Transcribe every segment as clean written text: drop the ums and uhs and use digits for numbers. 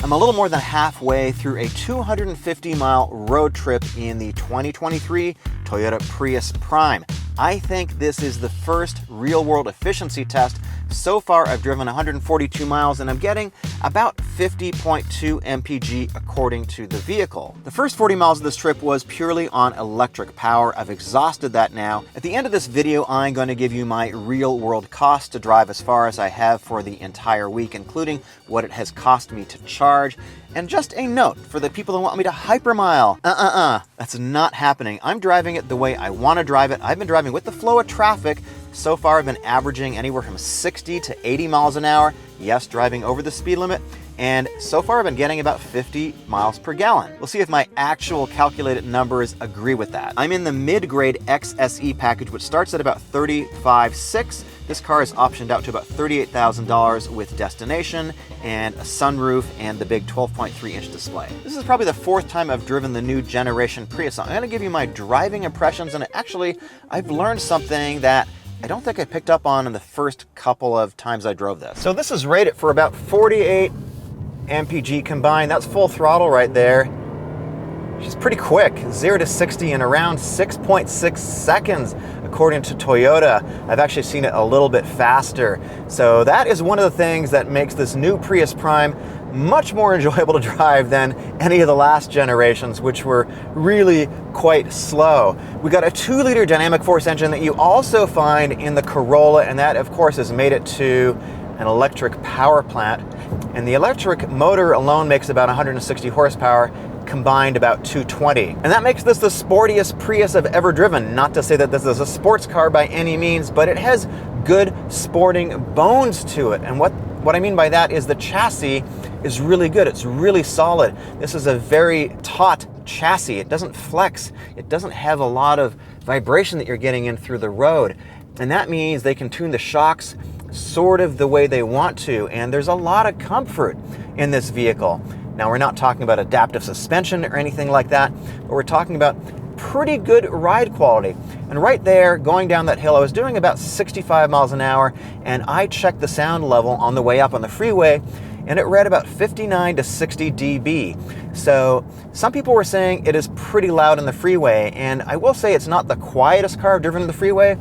I'm a little more than halfway through a 250-mile road trip in the 2023 Toyota Prius Prime. I think this is the first real-world efficiency test. So far, I've driven 142 miles and I'm getting about 50.2 MPG according to the vehicle. The first 40 miles of this trip was purely on electric power. I've exhausted that now. At the end of this video, I'm going to give you my real-world cost to drive as far as I have for the entire week, including what it has cost me to charge. And just a note for the people who want me to hypermile. That's not happening. I'm driving it the way I want to drive it. I've been driving with the flow of traffic. So far, I've been averaging anywhere from 60 to 80 miles an hour. Yes, driving over the speed limit. And so far, I've been getting about 50 miles per gallon. We'll see if my actual calculated numbers agree with that. I'm in the mid-grade XSE package, which starts at about $35,600. This car is optioned out to about $38,000 with destination and a sunroof and the big 12.3-inch display. This is probably the fourth time I've driven the new generation Prius. So I'm going to give you my driving impressions, and actually, I've learned something that I don't think I picked up on in the first couple of times I drove this. So this is rated for about 48 MPG combined. That's full throttle right there. She's pretty quick, 0 to 60 in around 6.6 seconds, according to Toyota. I've actually seen it a little bit faster. So that is one of the things that makes this new Prius Prime much more enjoyable to drive than any of the last generations, which were really quite slow. We got a 2-liter dynamic force engine that you also find in the Corolla, and that of course has made it to an electric power plant. And the electric motor alone makes about 160 horsepower, combined about 220. And that makes this the sportiest Prius I've ever driven. Not to say that this is a sports car by any means, but it has good sporting bones to it. And what I mean by that is the chassis is really good. It's really solid. This is a very taut chassis. It doesn't flex. It doesn't have a lot of vibration that you're getting in through the road. And that means they can tune the shocks sort of the way they want to. And there's a lot of comfort in this vehicle. Now, we're not talking about adaptive suspension or anything like that, but we're talking about pretty good ride quality. And right there, going down that hill, I was doing about 65 miles an hour, and I checked the sound level on the way up on the freeway, and it read about 59 to 60 dB. So some people were saying it is pretty loud in the freeway, and I will say it's not the quietest car I've driven in the freeway,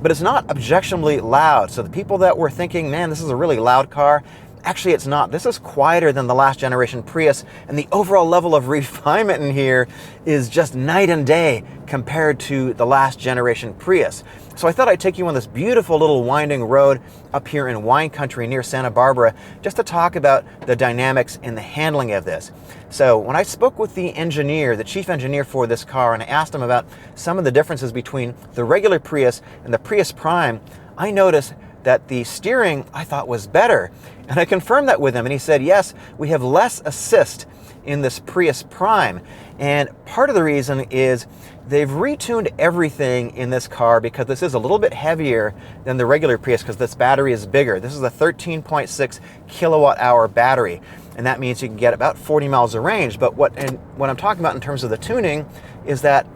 but it's not objectionably loud. So the people that were thinking, man, this is a really loud car, actually, it's not. This is quieter than the last generation Prius, and the overall level of refinement in here is just night and day compared to the last generation Prius. So I thought I'd take you on this beautiful little winding road up here in wine country near Santa Barbara just to talk about the dynamics and the handling of this. So when I spoke with the engineer, the chief engineer for this car, and I asked him about some of the differences between the regular Prius and the Prius Prime, I noticed that the steering I thought was better. And I confirmed that with him, and he said, yes, we have less assist in this Prius Prime. And part of the reason is they've retuned everything in this car because this is a little bit heavier than the regular Prius because this battery is bigger. This is a 13.6 kilowatt hour battery, and that means you can get about 40 miles of range. But what I'm talking about in terms of the tuning is that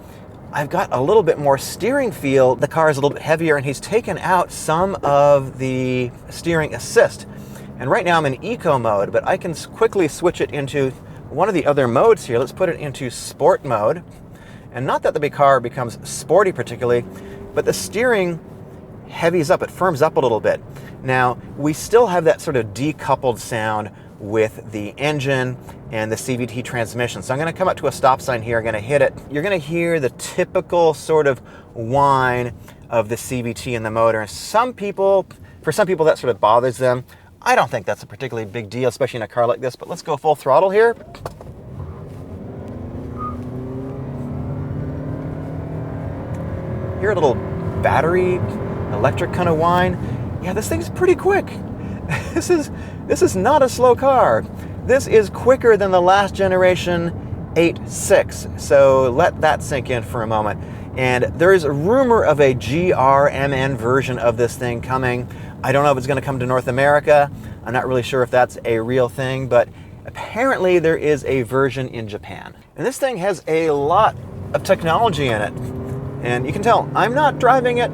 I've got a little bit more steering feel. The car is a little bit heavier, and he's taken out some of the steering assist. And right now I'm in eco mode, but I can quickly switch it into one of the other modes here. Let's put it into sport mode. And not that the car becomes sporty particularly, but the steering heavies up, it firms up a little bit. Now, we still have that sort of decoupled sound with the engine and the CVT transmission. So I'm going to come up to a stop sign here, I'm going to hit it. You're going to hear the typical sort of whine of the CVT in the motor. And for some people that sort of bothers them. I don't think that's a particularly big deal, especially in a car like this, but let's go full throttle here. Hear a little battery, electric kind of whine. Yeah, this thing's pretty quick. This is not a slow car. This is quicker than the last generation 8.6. So let that sink in for a moment. And there is a rumor of a GRMN version of this thing coming. I don't know if it's going to come to North America. I'm not really sure if that's a real thing, but apparently there is a version in Japan. And this thing has a lot of technology in it. And you can tell I'm not driving it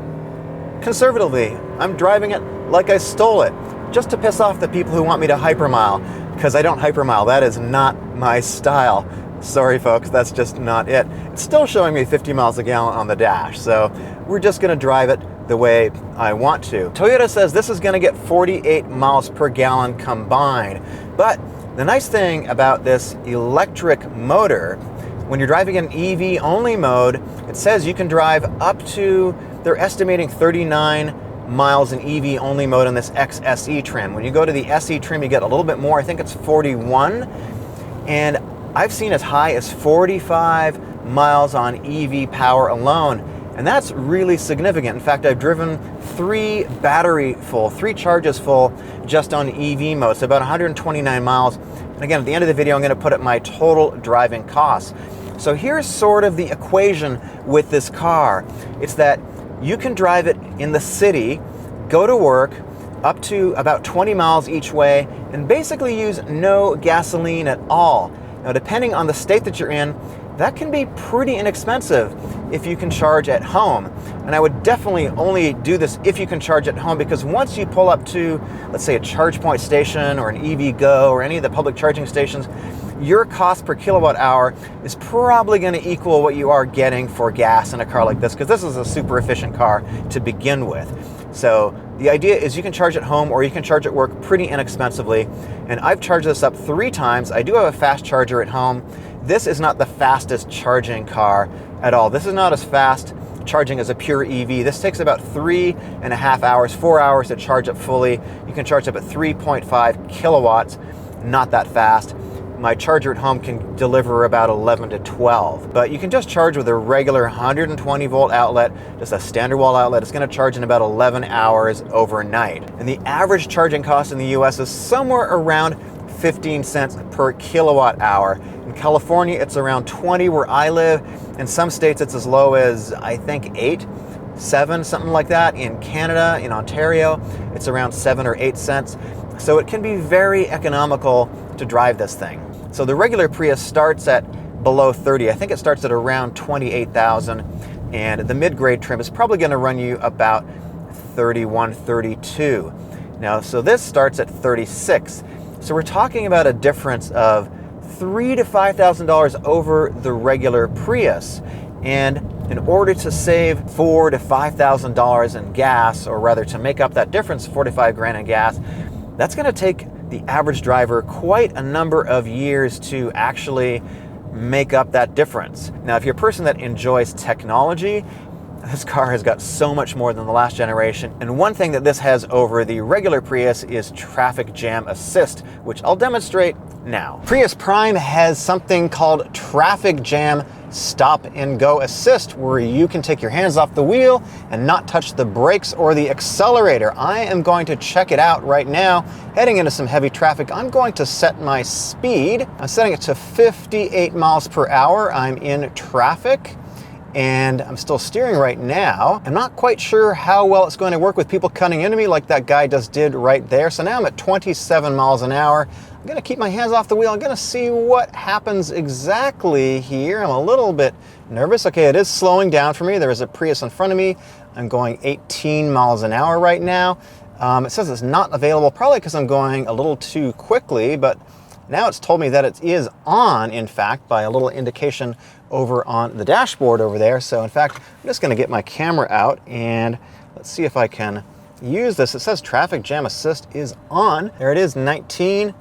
conservatively. I'm driving it like I stole it, just to piss off the people who want me to hypermile. because I don't hypermile. That is not my style. Sorry folks, that's just not it. It's still showing me 50 miles a gallon on the dash, so we're just gonna drive it the way I want to. Toyota says this is gonna get 48 miles per gallon combined, but the nice thing about this electric motor, when you're driving in EV only mode, it says you can drive up to, they're estimating 39 miles in EV only mode in this XSE trim. When you go to the SE trim, you get a little bit more. I think it's 41, and I've seen as high as 45 miles on EV power alone, and that's really significant. In fact, I've driven 3 charges full just on EV mode, so about 129 miles. And again, at the end of the video, I'm going to put up my total driving costs. So here's sort of the equation with this car. It's that you can drive it in the city, go to work, up to about 20 miles each way, and basically use no gasoline at all. Now, depending on the state that you're in, that can be pretty inexpensive if you can charge at home. And I would definitely only do this if you can charge at home, because once you pull up to, let's say, a ChargePoint station or an EVgo or any of the public charging stations, your cost per kilowatt hour is probably going to equal what you are getting for gas in a car like this, because this is a super efficient car to begin with. So the idea is you can charge at home or you can charge at work pretty inexpensively. And I've charged this up 3 times. I do have a fast charger at home. This is not the fastest charging car at all. This is not as fast charging as a pure EV. This takes about 3.5 hours, 4 hours to charge up fully. You can charge up at 3.5 kilowatts, not that fast. My charger at home can deliver about 11 to 12, but you can just charge with a regular 120 volt outlet, just a standard wall outlet. It's going to charge in about 11 hours overnight. And the average charging cost in the US is somewhere around 15 cents per kilowatt hour. In California, it's around 20 where I live. In some states, it's as low as, I think, 8, 7, something like that. In Canada, in Ontario, it's around 7 or 8 cents. So it can be very economical to drive this thing. So the regular Prius starts at below 30. I think it starts at around 28,000, and the mid-grade trim is probably going to run you about 31, 32. Now, so this starts at 36. So we're talking about a difference of $3,000 to $5,000 over the regular Prius. And in order to save $4,000 to $5,000 in gas, or rather to make up that difference, 45 grand in gas, that's going to take the average driver quite a number of years to actually make up that difference. Now, if you're a person that enjoys technology, this car has got so much more than the last generation. And one thing that this has over the regular Prius is traffic jam assist, which I'll demonstrate now. Prius Prime has something called traffic jam stop and go assist, where you can take your hands off the wheel and not touch the brakes or the accelerator. I am going to check it out right now. Heading into some heavy traffic, I'm going to set my speed. I'm setting it to 58 miles per hour. I'm in traffic and I'm still steering right now. I'm not quite sure how well it's going to work with people cutting into me like that guy just did right there. So now I'm at 27 miles an hour. I'm gonna keep my hands off the wheel. I'm gonna see what happens exactly here. I'm a little bit nervous. Okay, it is slowing down for me. There is a Prius in front of me. I'm going 18 miles an hour right now. It says it's not available, probably because I'm going a little too quickly, but now it's told me that it is on, in fact, by a little indication over on the dashboard over there. So in fact, I'm just gonna get my camera out and let's see if I can use this. It says traffic jam assist is on. There it is, 19.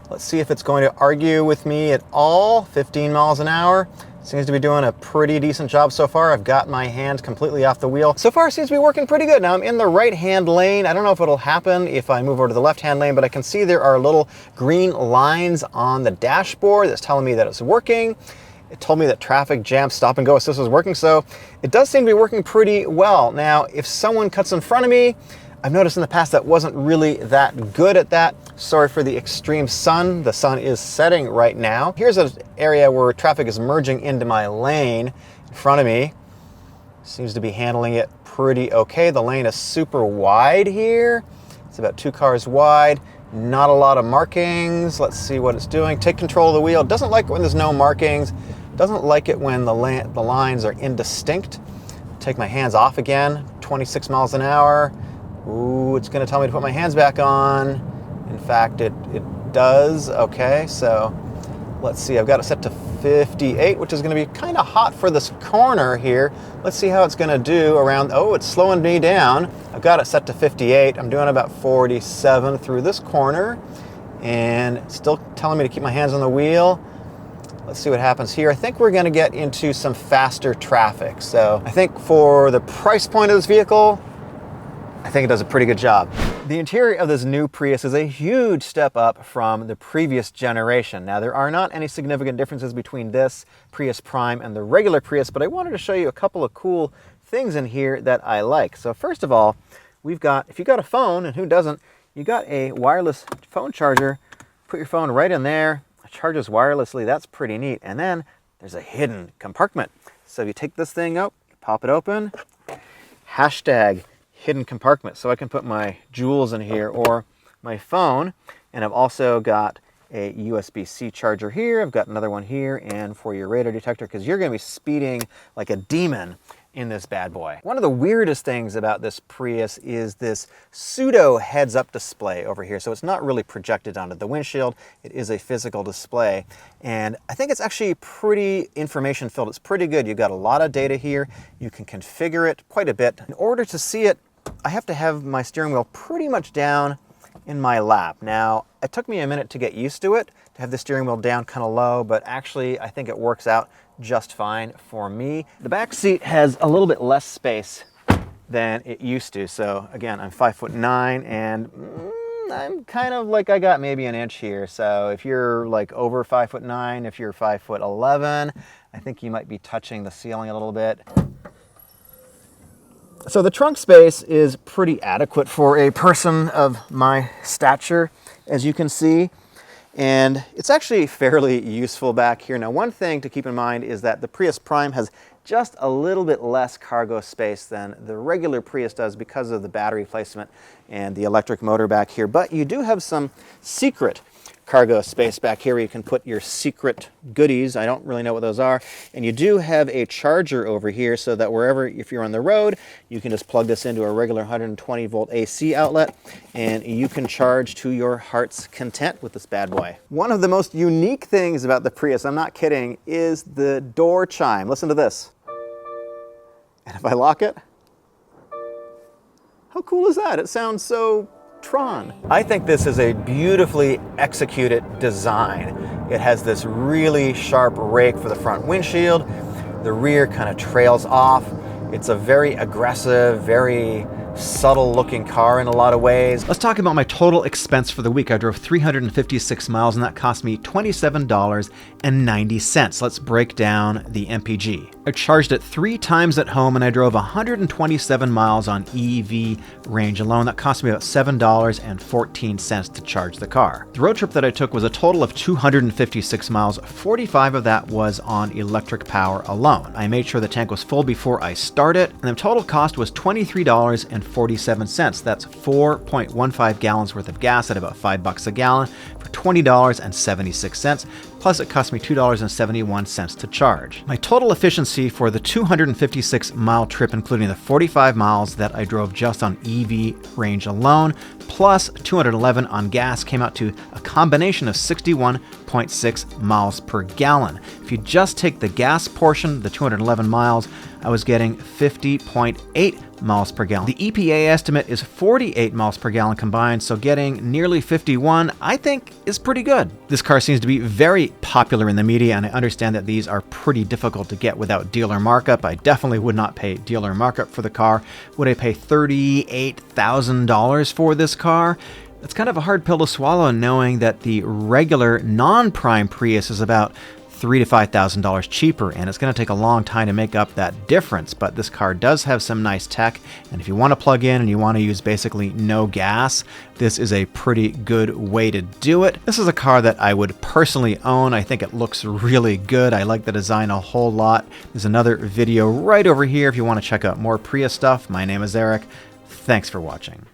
Let's see if it's going to argue with me at all. 15 miles an hour. Seems to be doing a pretty decent job so far. I've got my hand completely off the wheel. So far, it seems to be working pretty good. Now I'm in the right-hand lane. I don't know if it'll happen if I move over to the left-hand lane, but I can see there are little green lines on the dashboard that's telling me that it's working. It told me that traffic jam stop and go assist was working, so it does seem to be working pretty well. Now, if someone cuts in front of me, I've noticed in the past that wasn't really that good at that. Sorry for the extreme sun. The sun is setting right now. Here's an area where traffic is merging into my lane in front of me. Seems to be handling it pretty okay. The lane is super wide here. It's about 2 cars wide. Not a lot of markings. Let's see what it's doing. Take control of the wheel. Doesn't like it when there's no markings. Doesn't like it when the lines are indistinct. Take my hands off again. 26 miles an hour. Ooh, it's going to tell me to put my hands back on. In fact, it does. Okay, so let's see, I've got it set to 58, which is going to be kind of hot for this corner here. Let's see how it's going to do around, oh, it's slowing me down. I've got it set to 58. I'm doing about 47 through this corner, and it's still telling me to keep my hands on the wheel. Let's see what happens here. I think we're going to get into some faster traffic. So I think for the price point of this vehicle, I think it does a pretty good job. The interior of this new Prius is a huge step up from the previous generation. Now, there are not any significant differences between this Prius Prime and the regular Prius, but I wanted to show you a couple of cool things in here that I like. So first of all, we've got, if you got a phone, and who doesn't, you got a wireless phone charger. Put your phone right in there, it charges wirelessly. That's pretty neat. And then there's a hidden compartment. So you take this thing out, pop it open, hashtag hidden compartment, so I can put my jewels in here or my phone. And I've also got a USB-C charger here. I've got another one here, and for your radar detector, because you're going to be speeding like a demon in this bad boy. One of the weirdest things about this Prius is this pseudo heads-up display over here. So it's not really projected onto the windshield. It is a physical display. And I think it's actually pretty information filled. It's pretty good. You've got a lot of data here. You can configure it quite a bit. In order to see it, I have to have my steering wheel pretty much down in my lap. Now, it took me a minute to get used to it, to have the steering wheel down kind of low, but actually I think it works out just fine for me. The back seat has a little bit less space than it used to. So again, I'm 5'9", and I'm kind of like, I got maybe an inch here. So if you're like over 5'9", if you're 5'11", I think you might be touching the ceiling a little bit. So the trunk space is pretty adequate for a person of my stature, as you can see. And it's actually fairly useful back here. Now, one thing to keep in mind is that the Prius Prime has just a little bit less cargo space than the regular Prius does because of the battery placement and the electric motor back here. But you do have some secret cargo space back here where you can put your secret goodies. I don't really know what those are. And you do have a charger over here so that wherever, if you're on the road, you can just plug this into a regular 120 volt AC outlet and you can charge to your heart's content with this bad boy. One of the most unique things about the Prius, I'm not kidding, is the door chime. Listen to this. And if I lock it, how cool is that? It sounds so Tron. I think this is a beautifully executed design. It has this really sharp rake for the front windshield. The rear kind of trails off. It's a very aggressive, very subtle looking car in a lot of ways. Let's talk about my total expense for the week. I drove 356 miles and that cost me $27.90. Let's break down the MPG. I charged it 3 times at home and I drove 127 miles on EV range alone. That cost me about $7.14 to charge the car. The road trip that I took was a total of 256 miles. 45 of that was on electric power alone. I made sure the tank was full before I started, and the total cost was $23.47. That's 4.15 gallons worth of gas at about $5 a gallon for $20.76. Plus it cost me $2.71 to charge. My total efficiency for the 256 mile trip, including the 45 miles that I drove just on EV range alone, plus 211 on gas, came out to a combination of 61.6 miles per gallon. If you just take the gas portion, the 211 miles, I was getting 50.8 miles per gallon. The EPA estimate is 48 miles per gallon combined, so getting nearly 51, I think, is pretty good. This car seems to be very popular in the media, and I understand that these are pretty difficult to get without dealer markup. I definitely would not pay dealer markup for the car. Would I pay $38,000 for this car? It's kind of a hard pill to swallow, knowing that the regular non-prime Prius is about $3,000 to $5,000 cheaper, and it's going to take a long time to make up that difference. But this car does have some nice tech, and if you want to plug in and you want to use basically no gas, this is a pretty good way to do it. This is a car that I would personally own. I think it looks really good. I like the design a whole lot. There's another video right over here if you want to check out more Prius stuff. My name is Eric. Thanks for watching.